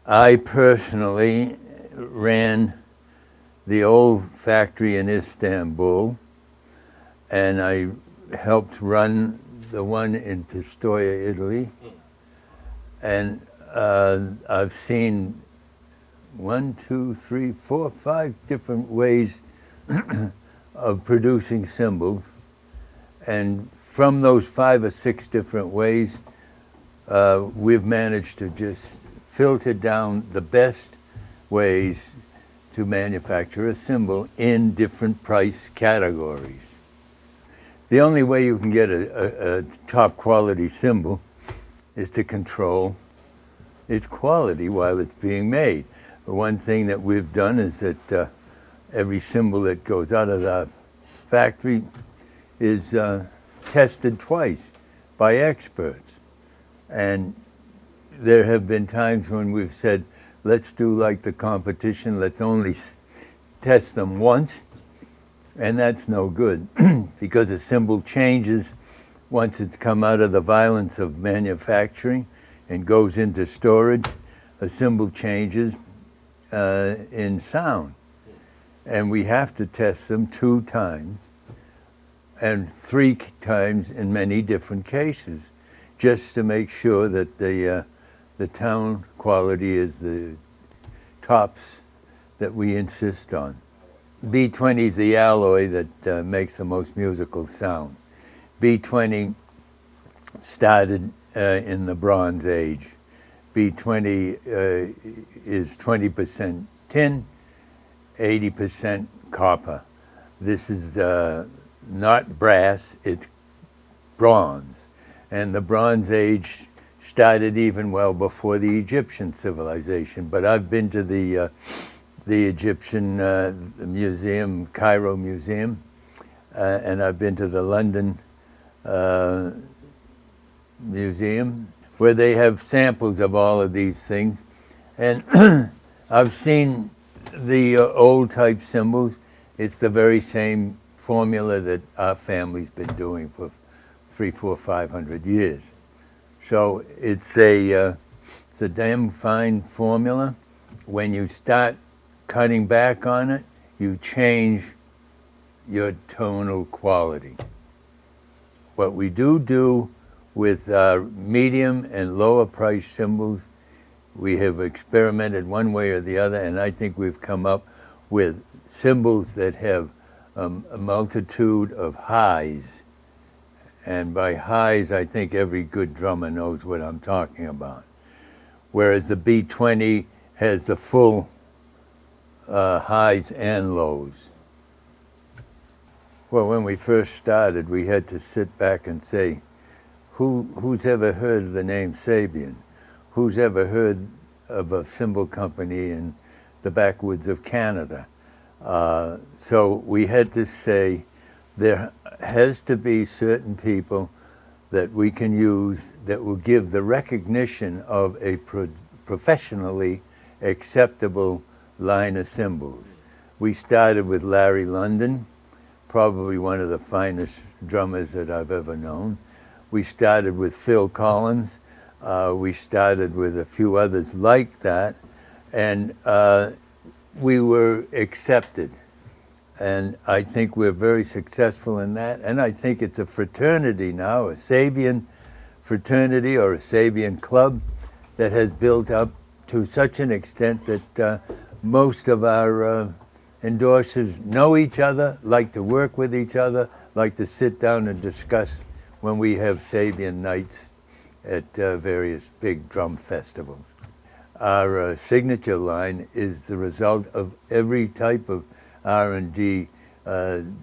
I personally ran the old factory in Istanbul, and I helped run the one in Pistoia, Italy. And I've seen 1, 2, 3, 4, 5 different ways of producing cymbals. And from those 5 or 6 different ways, we've managed to just filter down the best ways to manufacture a cymbal in different price categories. The only way you can get a top quality cymbal is to control its quality while it's being made. One thing that we've done is that every cymbal that goes out of the factory is tested twice by experts. And there have been times when we've said, let's do like the competition, let's only test them once, and that's no good because a cymbal changes once it's come out of the violence of manufacturing and goes into storage. A cymbal changes in sound, and we have to test them 2 times and 3 times in many different cases, just to make sure that the tone quality is the tops that we insist on. B20 is the alloy that makes the most musical sound. B20 started in the Bronze Age. B20 is 20% tin, 80% copper. This is not brass, it's bronze. And the Bronze Age started even well before the Egyptian civilization. But I've been to the Egyptian museum, Cairo Museum, and I've been to the London Museum, where they have samples of all of these things. And I've seen the old type cymbals. It's the very same formula that our family's been doing for 300, 400, 500 years. So it's a damn fine formula. When you start cutting back on it, you change your tonal quality. What we do with medium and lower price cymbals, we have experimented one way or the other, and I think we've come up with cymbals that have a multitude of highs. And by highs, I think every good drummer knows what I'm talking about. Whereas the B20 has the full highs and lows. Well, when we first started, we had to sit back and say, who's ever heard of the name Sabian? Who's ever heard of a cymbal company in the backwoods of Canada? So we had to say, there has to be certain people that we can use that will give the recognition of a professionally acceptable line of cymbals. We started with Larry London, probably one of the finest drummers that I've ever known. We started with Phil Collins. We started with a few others like that, and we were accepted. And I think we're very successful in that. And I think it's a fraternity now, a Sabian fraternity or a Sabian club that has built up to such an extent that most of our endorsers know each other, like to work with each other, like to sit down and discuss when we have Sabian nights at various big drum festivals. Our signature line is the result of every type of R&D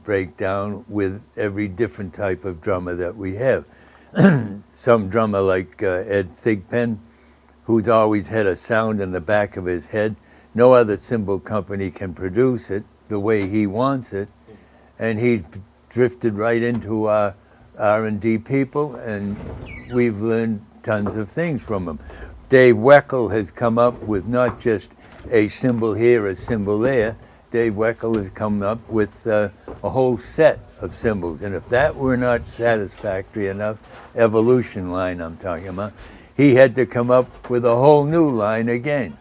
breakdown with every different type of drummer that we have. Some drummer like Ed Thigpen, who's always had a sound in the back of his head. No other cymbal company can produce it the way he wants it, and he's drifted right into our R&D people, and we've learned tons of things from him. Dave Weckl has come up with not just a cymbal here, a cymbal there. Dave Weckl has come up with a whole set of cymbals, and if that were not satisfactory enough, evolution line I'm talking about, he had to come up with a whole new line again.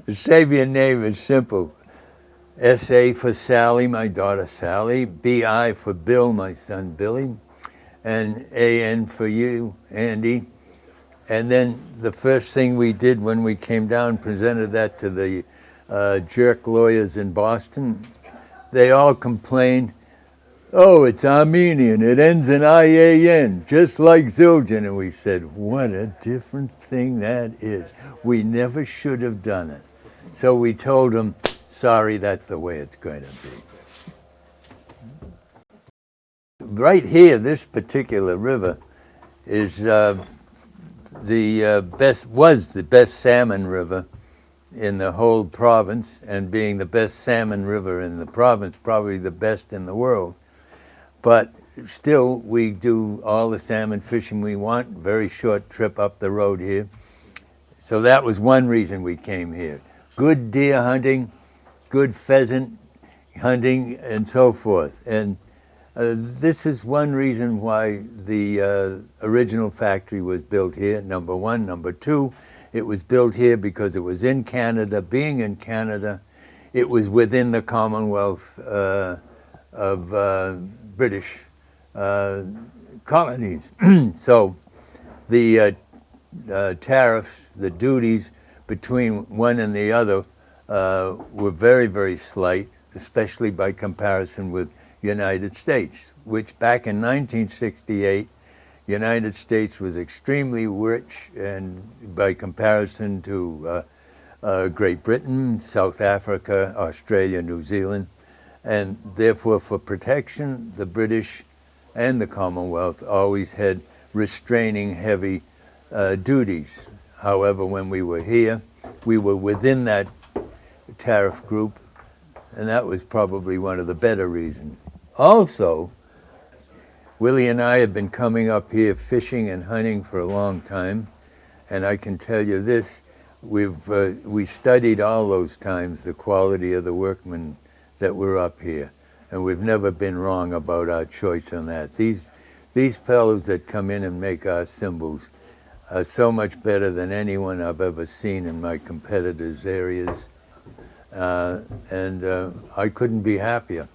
The Sabian name is simple. S-A for Sally, my daughter Sally. B-I for Bill, my son Billy. And A-N for you, Andy. And then the first thing we did when we came down, presented that to the jerk lawyers in Boston. They all complained, oh, it's Armenian, it ends in I-A-N, just like Zildjian. And we said, what a different thing that is. We never should have done it. So we told them, sorry, that's the way it's going to be. Right here, this particular river is was the best salmon river in the whole province, and being the best salmon river in the province, probably the best in the world. But still, we do all the salmon fishing we want, very short trip up the road here. So that was one reason we came here. Good deer hunting, good pheasant hunting, and so forth. And this is one reason why the original factory was built here, number one. Number two, it was built here because it was in Canada. Being in Canada, it was within the Commonwealth of British colonies. So the tariffs, the duties between one and the other were very, very slight, especially by comparison with United States, which back in 1968, United States was extremely rich, and by comparison to Great Britain, South Africa, Australia, New Zealand, and therefore for protection, the British and the Commonwealth always had restraining heavy duties. However, when we were here, we were within that tariff group, and that was probably one of the better reasons. Also, Willie and I have been coming up here fishing and hunting for a long time, and I can tell you this, we studied all those times the quality of the workmen that were up here, and we've never been wrong about our choice on that. These fellows that come in and make our cymbals are so much better than anyone I've ever seen in my competitors' areas, and I couldn't be happier.